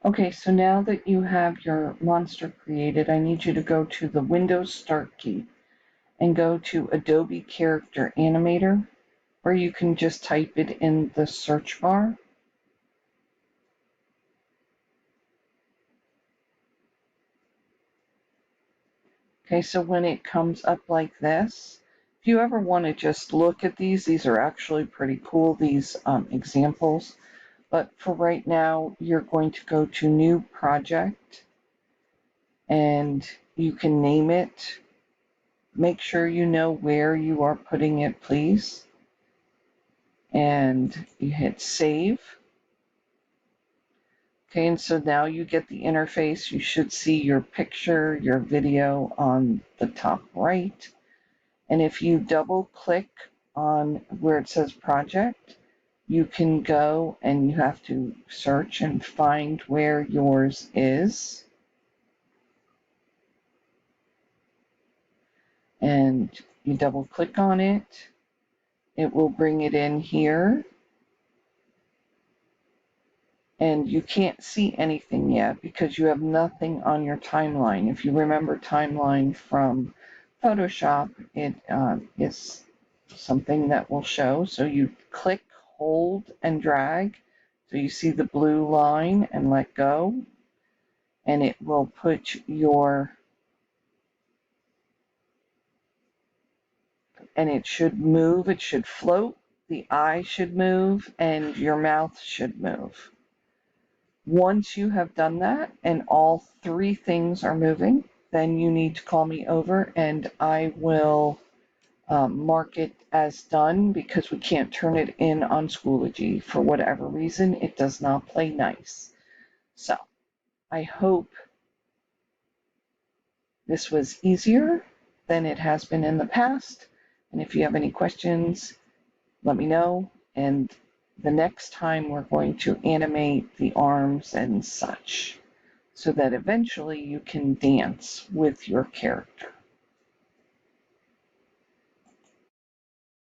Okay, so now that you have your monster created, I need you to go to the Windows Start key and go to Adobe Character Animator, or you can just type it in the search bar. Okay, so when it comes up like this, if you ever want to just look at these are actually pretty cool, these examples. But for right now, you're going to go to New Project, and you can name it. Make sure you know where you are putting it, please. And you hit Save. Okay, and so now you get the interface. You should see your picture, your video on the top right. And if you double click on where it says project, you can go and you have to search and find where yours is. And you double click on it. It will bring it in here. And you can't see anything yet because you have nothing on your timeline. If you remember timeline from Photoshop, it is something that will show. So you click, hold, and drag. So you see the blue line and let go. And it will put your, and it should move, it should float, the eye should move, and your mouth should move. Once you have done that and all three things are moving, then you need to call me over and I will mark it as done because we can't turn it in on Schoology. For whatever reason, it does not play nice. So I hope this was easier than it has been in the past. And if you have any questions, let me know. And the next time we're going to animate the arms and such so that eventually you can dance with your character.